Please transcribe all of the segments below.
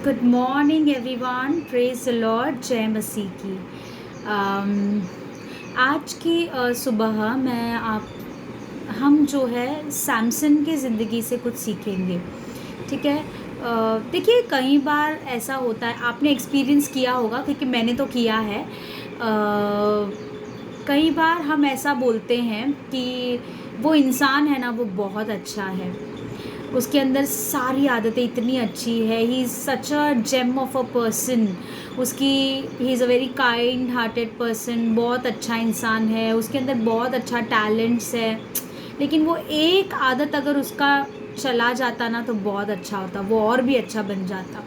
Good morning everyone, praise the Lord, जय मसीह की। आज की सुबह मैं हम जो है सैमसन की ज़िंदगी से कुछ सीखेंगे। ठीक है। देखिए, कई बार ऐसा होता है, आपने एक्सपीरियंस किया होगा क्योंकि मैंने तो किया है। कई बार हम ऐसा बोलते हैं कि वो इंसान है ना, वो बहुत अच्छा है, उसके अंदर सारी आदतें इतनी अच्छी है, he is such a gem of a person. उसकी he is a very kind hearted person, बहुत अच्छा इंसान है, उसके अंदर बहुत अच्छा टैलेंट्स है। लेकिन वो एक आदत अगर उसका चला जाता ना तो बहुत अच्छा होता, वो और भी अच्छा बन जाता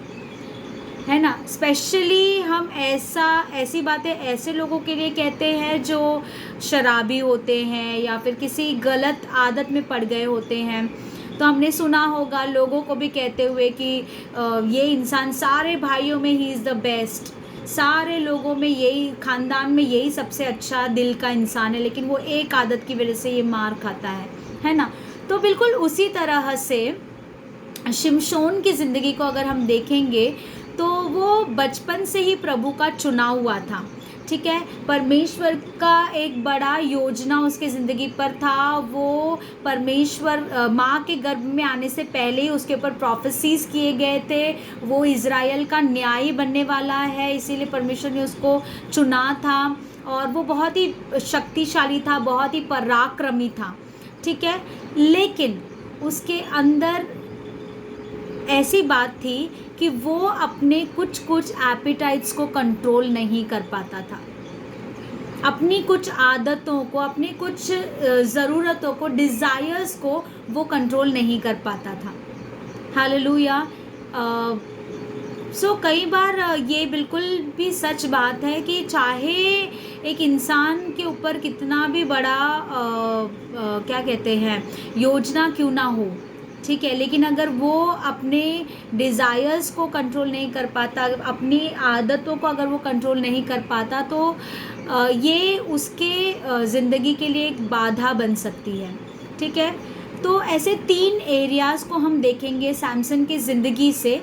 है ना। स्पेशली हम ऐसी बातें ऐसे लोगों के लिए कहते हैं जो शराबी होते हैं या फिर किसी गलत आदत में पड़ गए होते हैं। तो हमने सुना होगा लोगों को भी कहते हुए कि ये इंसान सारे भाइयों में ही इज़ द बेस्ट, सारे लोगों में यही, खानदान में यही सबसे अच्छा दिल का इंसान है, लेकिन वो एक आदत की वजह से ये मार खाता है ना। तो बिल्कुल उसी तरह से शिमशोन की ज़िंदगी को अगर हम देखेंगे तो वो बचपन से ही प्रभु का चुना हुआ था। ठीक है। परमेश्वर का एक बड़ा योजना उसके ज़िंदगी पर था। वो परमेश्वर माँ के गर्भ में आने से पहले ही उसके ऊपर प्रोफेसीज किए गए थे। वो इज़राइल का न्यायी बनने वाला है, इसीलिए परमेश्वर ने उसको चुना था। और वो बहुत ही शक्तिशाली था, बहुत ही पराक्रमी था। ठीक है। लेकिन उसके अंदर ऐसी बात थी कि वो अपने कुछ कुछ एपिटाइट्स को कंट्रोल नहीं कर पाता था, अपनी कुछ आदतों को, अपनी कुछ ज़रूरतों को, डिज़ायर्स को वो कंट्रोल नहीं कर पाता था। हालेलुया। सो कई बार ये बिल्कुल भी सच बात है कि चाहे एक इंसान के ऊपर कितना भी बड़ा क्या कहते हैं योजना क्यों ना हो, ठीक है, लेकिन अगर वो अपने डिज़ायर्स को कंट्रोल नहीं कर पाता, अपनी आदतों को अगर वो कंट्रोल नहीं कर पाता, तो ये उसके ज़िंदगी के लिए एक बाधा बन सकती है। ठीक है। तो ऐसे 3 एरियाज़ को हम देखेंगे सैमसन की ज़िंदगी से,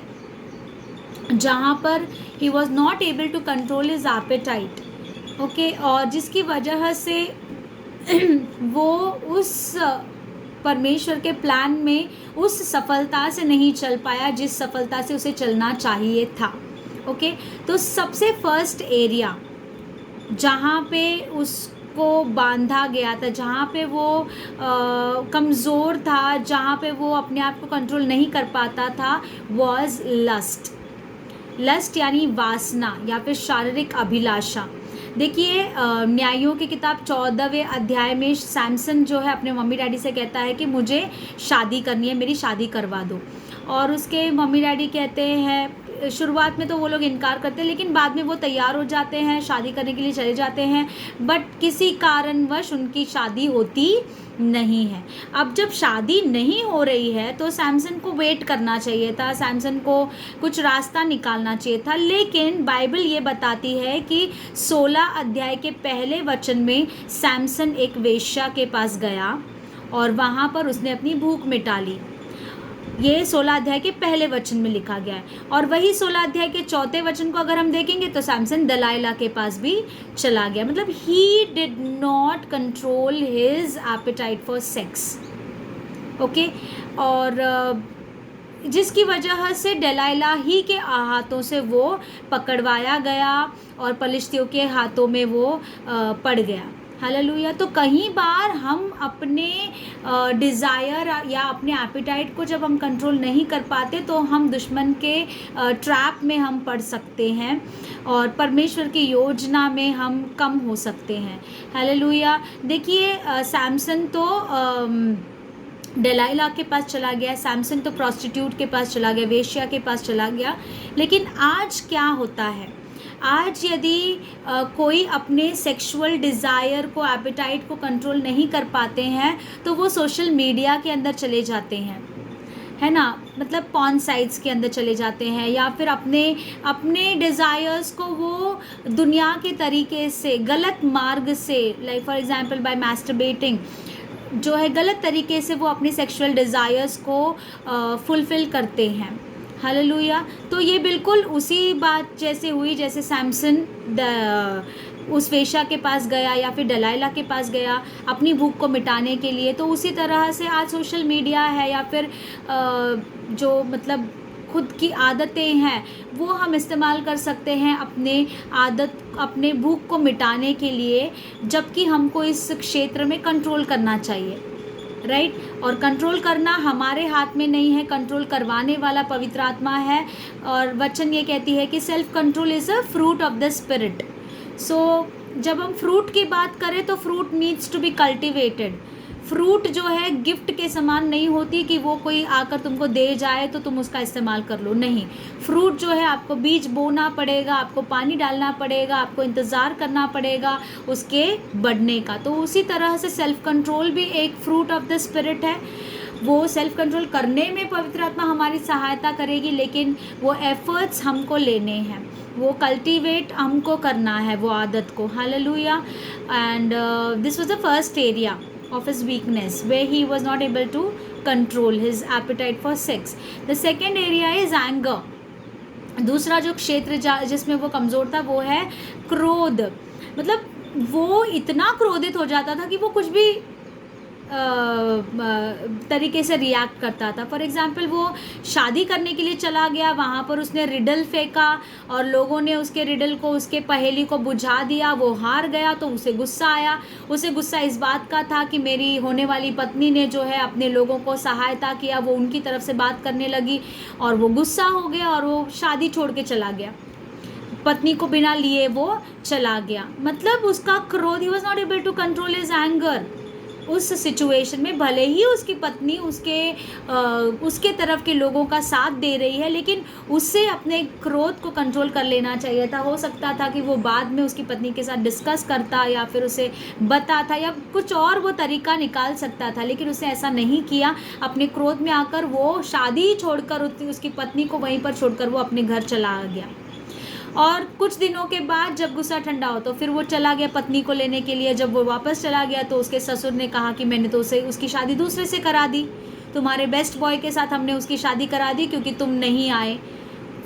जहाँ पर he was not able to control his appetite. Okay. और जिसकी वजह से वो उस परमेश्वर के प्लान में उस सफलता से नहीं चल पाया जिस सफलता से उसे चलना चाहिए था। ओके। तो सबसे फर्स्ट एरिया जहाँ पे उसको बांधा गया था, जहाँ पे वो कमज़ोर था, जहाँ पे वो अपने आप को कंट्रोल नहीं कर पाता था, वॉज लस्ट। लस्ट यानी वासना या फिर शारीरिक अभिलाषा। देखिए, न्यायों की किताब 14वें अध्याय में सैमसन जो है अपने मम्मी डैडी से कहता है कि मुझे शादी करनी है, मेरी शादी करवा दो। और उसके मम्मी डैडी कहते हैं, शुरुआत में तो वो लोग इनकार करते हैं, लेकिन बाद में वो तैयार हो जाते हैं, शादी करने के लिए चले जाते हैं, बट किसी कारणवश उनकी शादी होती नहीं है। अब जब शादी नहीं हो रही है तो सैमसन को वेट करना चाहिए था, सैमसन को कुछ रास्ता निकालना चाहिए था। लेकिन बाइबल ये बताती है कि 16 अध्याय के पहले वचन में सैमसन एक वेश्या के पास गया और वहाँ पर उसने अपनी भूख मिटा ली। ये 16 अध्याय के पहले वचन में लिखा गया है। और वही 16 अध्याय के 4थे वचन को अगर हम देखेंगे तो सैमसन दलाइला के पास भी चला गया। मतलब he did not control his apatite for sex. Okay. और जिसकी वजह से दलाइला ही के हाथों से वो पकड़वाया गया और पलिश्तियों के हाथों में वो पड़ गया। हालेलुया। तो कई बार हम अपने डिज़ायर या अपने एपिटाइट को जब हम कंट्रोल नहीं कर पाते तो हम दुश्मन के ट्रैप में हम पड़ सकते हैं और परमेश्वर की योजना में हम कम हो सकते हैं। हालेलुया। देखिए, सैमसन तो दलाइला के पास चला गया, सैमसन तो प्रॉस्टिट्यूट के पास चला गया, वेश्या के पास चला गया। लेकिन आज क्या होता है, आज यदि कोई अपने सेक्सुअल डिज़ायर को, एपेटाइट को कंट्रोल नहीं कर पाते हैं तो वो सोशल मीडिया के अंदर चले जाते हैं, है ना। मतलब पॉर्न साइट्स के अंदर चले जाते हैं या फिर अपने डिज़ायर्स को वो दुनिया के तरीके से, गलत मार्ग से, like for example by masturbating, जो है गलत तरीके से वो अपने सेक्सुअल डिज़ायर्स को फुलफ़िल करते हैं। हालेलुया। तो ये बिल्कुल उसी बात जैसे हुई जैसे सैमसन उस वेश्या के पास गया या फिर दलाइला के पास गया अपनी भूख को मिटाने के लिए। तो उसी तरह से आज सोशल मीडिया है या फिर जो मतलब खुद की आदतें हैं वो हम इस्तेमाल कर सकते हैं अपने भूख को मिटाने के लिए, जबकि हमको इस क्षेत्र में कंट्रोल करना चाहिए, राइट। और कंट्रोल करना हमारे हाथ में नहीं है, कंट्रोल करवाने वाला पवित्र आत्मा है। और वचन ये कहती है कि self control is a fruit of the spirit. So जब हम फ्रूट की बात करें तो fruit needs to be cultivated. Fruit जो है गिफ्ट के समान नहीं होती कि वो कोई आकर तुमको दे जाए तो तुम उसका इस्तेमाल कर लो, नहीं। फ्रूट जो है आपको बीज बोना पड़ेगा, आपको पानी डालना पड़ेगा, आपको इंतज़ार करना पड़ेगा उसके बढ़ने का। तो उसी तरह से सेल्फ कंट्रोल भी एक फ्रूट ऑफ द स्पिरिट है। वो सेल्फ कंट्रोल करने में पवित्र आत्मा हमारी सहायता करेगी, लेकिन वो एफर्ट्स हमको लेने हैं, वो कल्टीवेट हमको करना है वो आदत को। Hallelujah. And this was the first area of his weakness where he was not able to control his appetite for sex. The second area is anger. दूसरा जो क्षेत्र जिसमें वो कमज़ोर था वो है क्रोध। मतलब वो इतना क्रोधित हो जाता था कि वो कुछ भी तरीके से रिएक्ट करता था। फॉर एग्ज़ाम्पल वो शादी करने के लिए चला गया, वहाँ पर उसने रिडल फेंका और लोगों ने उसके रिडल को, उसके पहेली को बुझा दिया, वो हार गया तो उसे गुस्सा आया। उसे गुस्सा इस बात का था कि मेरी होने वाली पत्नी ने जो है अपने लोगों को सहायता किया, वो उनकी तरफ से बात करने लगी और वो गुस्सा हो गया और वो शादी छोड़ के चला गया, पत्नी को बिना लिए वो चला गया। मतलब उसका क्रोध, he was not able to control his anger उस सिचुएशन में। भले ही उसकी पत्नी उसके तरफ के लोगों का साथ दे रही है, लेकिन उससे अपने क्रोध को कंट्रोल कर लेना चाहिए था। हो सकता था कि वो बाद में उसकी पत्नी के साथ डिस्कस करता या फिर उसे बताता या कुछ और वो तरीका निकाल सकता था, लेकिन उसने ऐसा नहीं किया। अपने क्रोध में आकर वो शादी छोड़कर उसकी पत्नी को वहीं पर छोड़कर वो अपने घर चला गया। और कुछ दिनों के बाद जब गुस्सा ठंडा हो तो फिर वो चला गया पत्नी को लेने के लिए। जब वो वापस चला गया तो उसके ससुर ने कहा कि मैंने तो उसकी शादी दूसरे से करा दी, तुम्हारे बेस्ट बॉय के साथ हमने उसकी शादी करा दी क्योंकि तुम नहीं आए।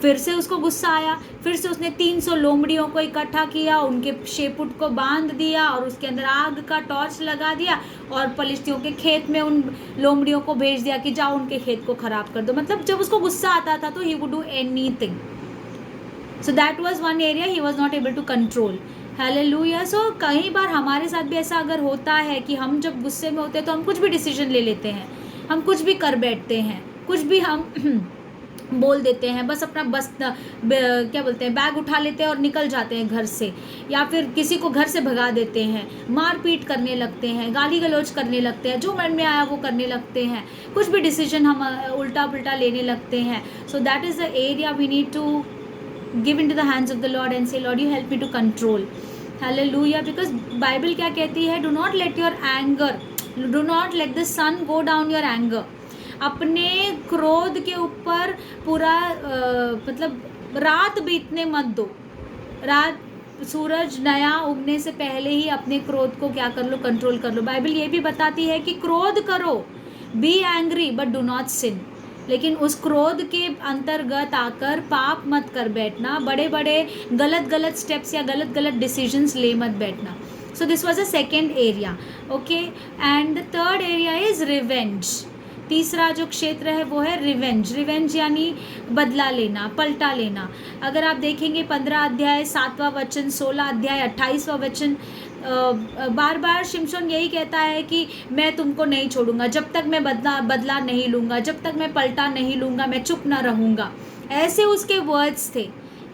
फिर से उसको गुस्सा आया, फिर से उसने 300 लोमड़ियों को इकट्ठा किया, उनके शेपुट को बांध दिया और उसके अंदर आग का टॉर्च लगा दिया और पलिश्तियों के खेत में उन लोमड़ियों को भेज दिया कि जाओ उनके खेत को ख़राब कर दो। मतलब जब उसको गुस्सा आता था तो he would do anything. So that was one area he was not able to control. Hallelujah. So कई बार हमारे साथ भी ऐसा अगर होता है कि हम जब गुस्से में होते हैं तो हम कुछ भी डिसीजन ले लेते हैं, हम कुछ भी कर बैठते हैं, कुछ भी हम बोल देते हैं, बस अपना क्या बोलते हैं, बैग उठा लेते हैं और निकल जाते हैं घर से, या फिर किसी को घर से भगा देते हैं, मारपीट करने लगते हैं, गाली गलौज करने लगते हैं, जो मन में आया वो करने लगते हैं, कुछ भी डिसीजन हम उल्टा पुल्टा लेने लगते हैं। So that is the area we need to give into the hands of the Lord and say, Lord, you help me to control. Hallelujah. Because Bible क्या कहती है, do not let your anger, do not let the sun go down your anger. अपने क्रोध के ऊपर पूरा मतलब रात बीतने मत दो। रात सूरज नया उगने से पहले ही अपने क्रोध को क्या कर लो, कंट्रोल कर लो। बाइबल ये भी बताती है कि क्रोध करो, be angry but do not sin. लेकिन उस क्रोध के अंतर्गत आकर पाप मत कर बैठना, बड़े बड़े गलत स्टेप्स या गलत डिसीजंस ले मत बैठना। So this was a second area, okay. And the third area is revenge. तीसरा जो क्षेत्र है वो है रिवेंज। रिवेंज यानी बदला लेना, पलटा लेना। अगर आप देखेंगे 15 अध्याय 7वां वचन, 16 अध्याय 28वां वचन, बार बार शिमशोन यही कहता है कि मैं तुमको नहीं छोड़ूंगा, जब तक मैं बदला नहीं लूँगा, जब तक मैं पलटा नहीं लूँगा, मैं चुप ना रहूँगा। ऐसे उसके वर्ड्स थे।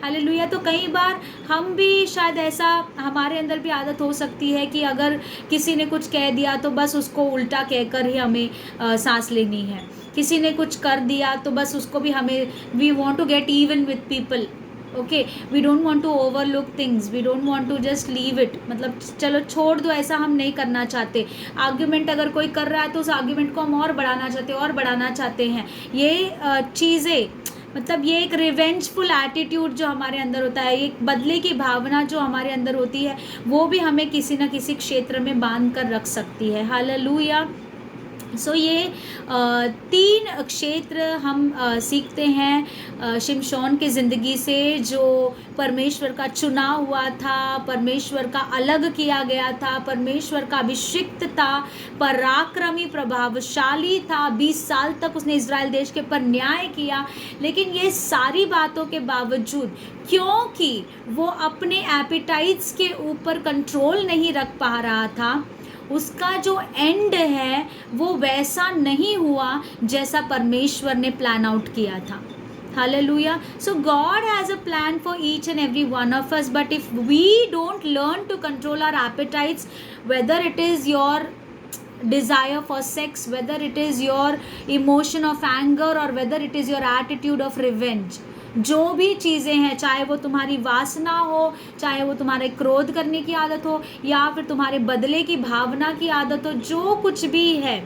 हालेलुया। तो कई बार हम भी शायद ऐसा, हमारे अंदर भी आदत हो सकती है कि अगर किसी ने कुछ कह दिया तो बस उसको उल्टा कहकर ही हमें सांस लेनी है। किसी ने कुछ कर दिया तो बस उसको भी हमें, we want to get even with people, okay, we don't want to overlook things, we don't want to just leave it, मतलब चलो छोड़ दो, ऐसा हम नहीं करना चाहते। आर्ग्यूमेंट अगर कोई कर रहा है तो उस आर्ग्यूमेंट को हम और बढ़ाना चाहते हैं। ये चीज़ें, मतलब ये एक रिवेंजफुल एटीट्यूड जो हमारे अंदर होता है, एक बदले की भावना जो हमारे अंदर होती है, वो भी हमें किसी न किसी क्षेत्र में बांध कर रख सकती है। हालेलुया। सो ये 3 क्षेत्र हम सीखते हैं शिमशोन की ज़िंदगी से, जो परमेश्वर का चुना हुआ था, परमेश्वर का अलग किया गया था, परमेश्वर का अभिषिक्त था, पराक्रमी प्रभावशाली था, 20 साल तक उसने इज़राइल देश के पर न्याय किया। लेकिन ये सारी बातों के बावजूद, क्योंकि वो अपने एपिटाइट्स के ऊपर कंट्रोल नहीं रख पा रहा था, उसका जो एंड है वो वैसा नहीं हुआ जैसा परमेश्वर ने प्लान आउट किया था। Hallelujah. So God has a plan for each and every one of us, but if we don't learn to control our appetites, whether it is your desire for sex, whether it is your emotion of anger, or whether it is your attitude of revenge, जो भी चीज़ें हैं, चाहे वो तुम्हारी वासना हो, चाहे वो तुम्हारे क्रोध करने की आदत हो, या फिर तुम्हारे बदले की भावना की आदत हो, जो कुछ भी है,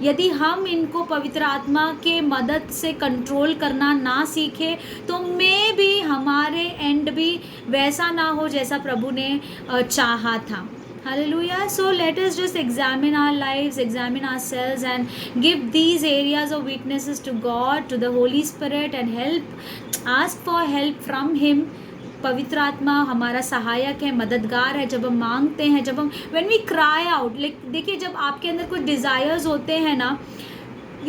यदि हम इनको पवित्र आत्मा के मदद से कंट्रोल करना ना सीखे तो मे भी हमारे एंड भी वैसा ना हो जैसा प्रभु ने चाहा था। Hallelujah. So let us just examine our lives, examine ourselves, and give these areas of weaknesses to God, to the Holy Spirit, and ask for help from Him. पवित्र आत्मा हमारा सहायक है, मददगार है। जब हम मांगते हैं, जब हम when we cry out, like देखिए, जब आपके अंदर कुछ डिज़ायर्स होते हैं ना,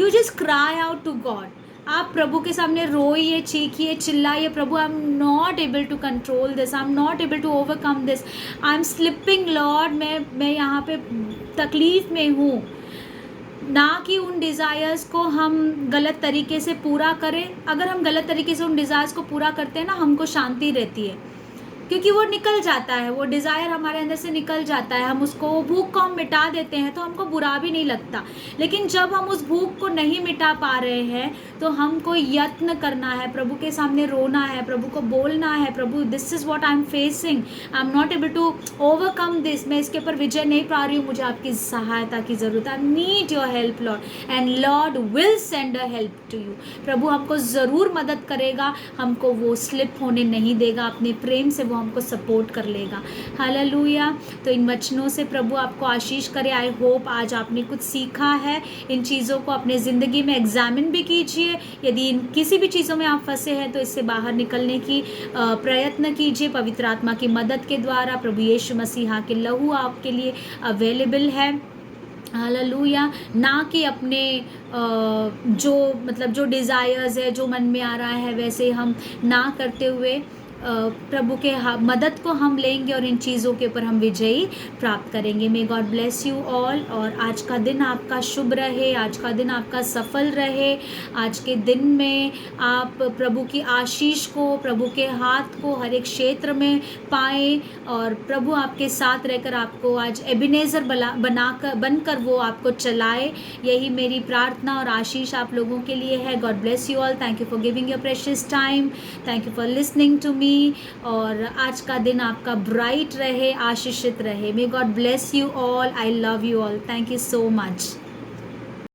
you just cry out to God. आप प्रभु के सामने रोइए, चीखिए, चिल्लाइए, प्रभु I am not able to control this, I am not able to overcome this, I am slipping lord, मैं यहाँ पे तकलीफ़ में हूँ। ना कि उन डिज़ायर्स को हम गलत तरीके से पूरा करें। अगर हम गलत तरीके से उन डिज़ायर्स को पूरा करते हैं ना, हमको शांति रहती है, क्योंकि वो निकल जाता है, वो डिज़ायर हमारे अंदर से निकल जाता है, हम उसको, भूख को हम मिटा देते हैं तो हमको बुरा भी नहीं लगता। लेकिन जब हम उस भूख को नहीं मिटा पा रहे हैं तो हमको यत्न करना है, प्रभु के सामने रोना है, प्रभु को बोलना है, प्रभु this is what I am facing, I am not able to overcome this, मैं इसके ऊपर विजय नहीं पा रही हूँ, मुझे आपकी सहायता की ज़रूरत है, I need your help lord, and lord will send a help to you. प्रभु हमको ज़रूर मदद करेगा, हमको वो स्लिप होने नहीं देगा, अपने प्रेम से वो हमको सपोर्ट कर लेगा। हालेलुया। तो इन वचनों से प्रभु आपको आशीष करे। आई होप आज आपने कुछ सीखा है। इन चीज़ों को अपने ज़िंदगी में एग्जामिन भी कीजिए। यदि इन किसी भी चीज़ों में आप फंसे हैं तो इससे बाहर निकलने की प्रयत्न कीजिए पवित्र आत्मा की मदद के द्वारा। प्रभु यीशु मसीहा के लहू आपके लिए अवेलेबल है। हालेलुया। ना कि अपने जो डिज़ायर्स है, जो मन में आ रहा है वैसे हम ना करते हुए प्रभु के मदद को हम लेंगे और इन चीज़ों के ऊपर हम विजयी प्राप्त करेंगे। मे गॉड ब्लेस यू ऑल। और आज का दिन आपका शुभ रहे, आज का दिन आपका सफल रहे। आज के दिन में आप प्रभु की आशीष को, प्रभु के हाथ को हर एक क्षेत्र में पाएँ और प्रभु आपके साथ रहकर आपको आज एबिनेजर बनकर वो आपको चलाए। यही मेरी प्रार्थना और आशीष आप लोगों के लिए है। God bless you all. Thank you for giving your precious time. Thank you for listening to me. और आज का दिन आपका ब्राइट रहे, आशीषित रहे। May God bless you all. I love you all. Thank you so much.